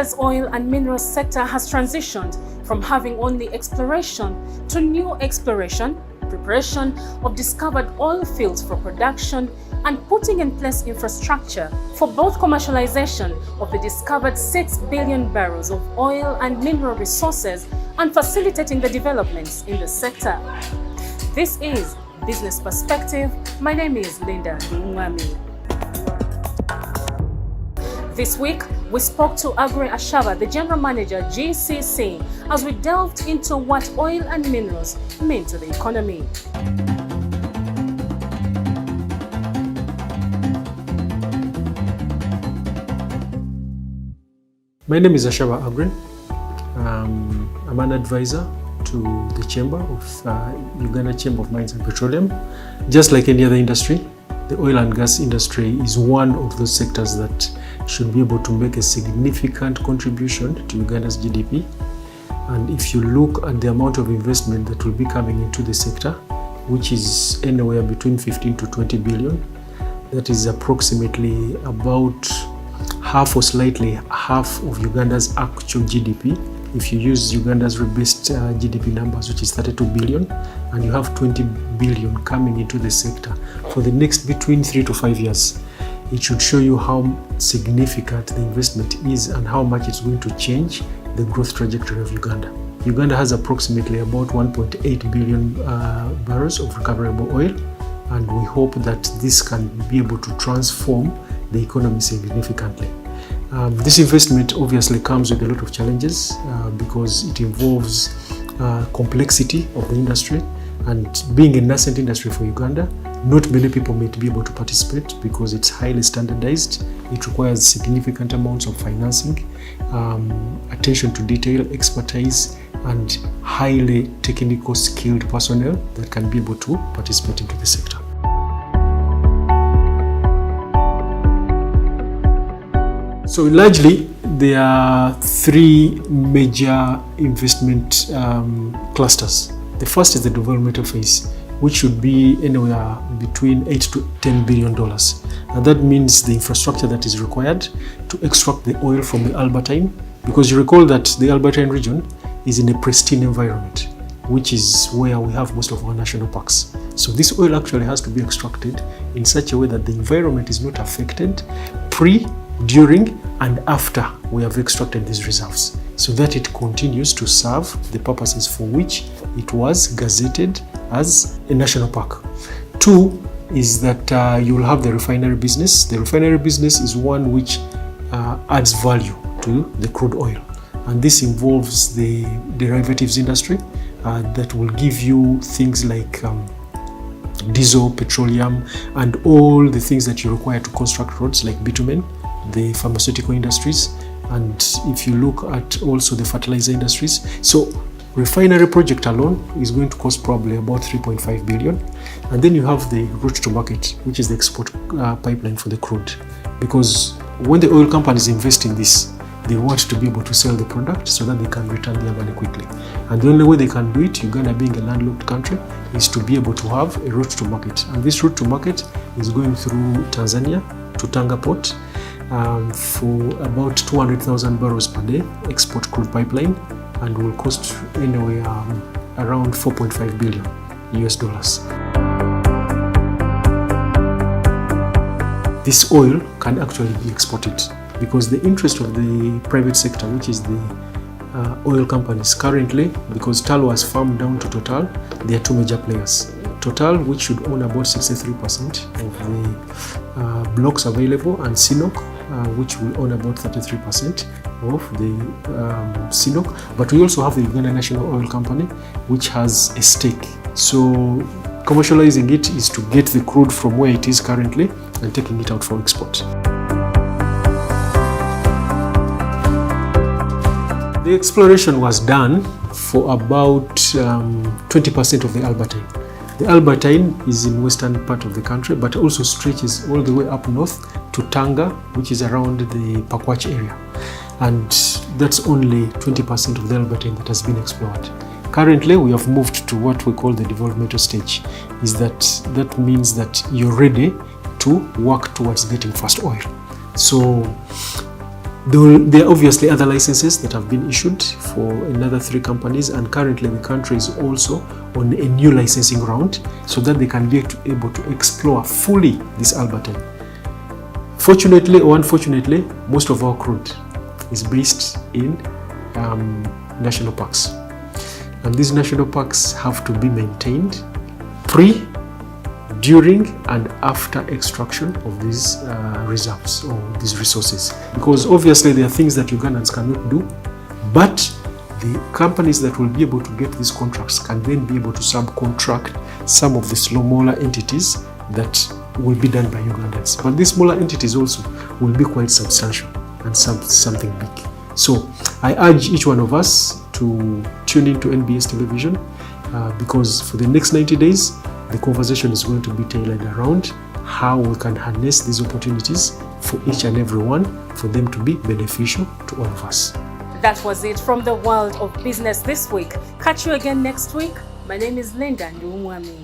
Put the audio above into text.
Uganda's oil and minerals sector has transitioned from having only exploration to new exploration, preparation of discovered oil fields for production, and putting in place infrastructure for both commercialization of the discovered 6 billion barrels of oil and mineral resources and facilitating the developments in the sector. This is Business Perspective. My name is Linda Ngwami. This week, we spoke to Aggrey Ashaba, the General Manager, GCC, as we delved into what oil and minerals mean to the economy. My name is Ashaba Aggrey. I'm an advisor to the Chamber of Uganda Chamber of Mines and Petroleum. Just like any other industry, the oil and gas industry is one of those sectors that should be able to make a significant contribution to Uganda's GDP. And if you look at the amount of investment that will be coming into the sector, which is anywhere between 15 to 20 billion, that is approximately about half or slightly half of Uganda's actual GDP. If you use Uganda's rebased GDP numbers, which is 32 billion, and you have 20 billion coming into the sector for the next between 3 to 5 years, it should show you how significant the investment is and how much it's going to change the growth trajectory of Uganda. Uganda has approximately about 1.8 billion barrels of recoverable oil, and we hope that this can be able to transform the economy significantly. This investment obviously comes with a lot of challenges because it involves complexity of the industry, and being a nascent industry for Uganda, not many people may be able to participate because it's highly standardized. It requires significant amounts of financing, attention to detail, expertise, and highly technical skilled personnel that can be able to participate into the sector. So largely, there are three major investment clusters. The first is the developmental phase, which should be anywhere between $8 to $10 billion. And that means the infrastructure that is required to extract the oil from the Albertine, because you recall that the Albertine region is in a pristine environment, which is where we have most of our national parks. So this oil actually has to be extracted in such a way that the environment is not affected pre, during, and after we have extracted these reserves, so that it continues to serve the purposes for which it was gazetted as a national park. Two is that you will have the refinery business. The refinery business is one which adds value to the crude oil, and this involves the derivatives industry that will give you things like diesel, petroleum, and all the things that you require to construct roads like bitumen, the pharmaceutical industries, and if you look at also the fertilizer industries. So refinery project alone is going to cost probably about 3.5 billion. And then you have the route to market, which is the export pipeline for the crude. Because when the oil companies invest in this, they want to be able to sell the product so that they can return their money quickly. And the only way they can do it, Uganda being a landlocked country, is to be able to have a route to market. And this route to market is going through Tanzania to Tanga port, for about 200,000 barrels per day export crude pipeline, and will cost anywhere around 4.5 billion US dollars. This oil can actually be exported because the interest of the private sector, which is the oil companies currently, because Total was farmed down to Total, there are two major players. Total, which should own about 63% of the blocks available, and CNOOC, which will own about 33% of the CNOOC. But we also have the Uganda National Oil Company, which has a stake. So commercializing it is to get the crude from where it is currently and taking it out for export. The exploration was done for about 20% of the Albertine. The Albertine is in western part of the country, but also stretches all the way up north to Tanga, which is around the Pakwach area. And that's only 20% of the Albertine that has been explored. Currently, we have moved to what we call the developmental stage. That means that you're ready to work towards getting first oil. So There are obviously other licenses that have been issued for another 3 companies, and currently the country is also on a new licensing round so that they can be able to explore fully this Albertine. Fortunately or unfortunately, most of our crude is based in national parks, and these national parks have to be maintained pre, during and after extraction of these reserves or these resources, because obviously there are things that Ugandans cannot do, but the companies that will be able to get these contracts can then be able to subcontract some of the smaller entities that will be done by Ugandans. But these smaller entities also will be quite substantial and something big. So I urge each one of us to tune into NBS television because for the next 90 days, the conversation is going to be tailored around how we can harness these opportunities for each and every one, for them to be beneficial to all of us. That was it from the world of business this week. Catch you again next week. My name is Linda Ndumwami.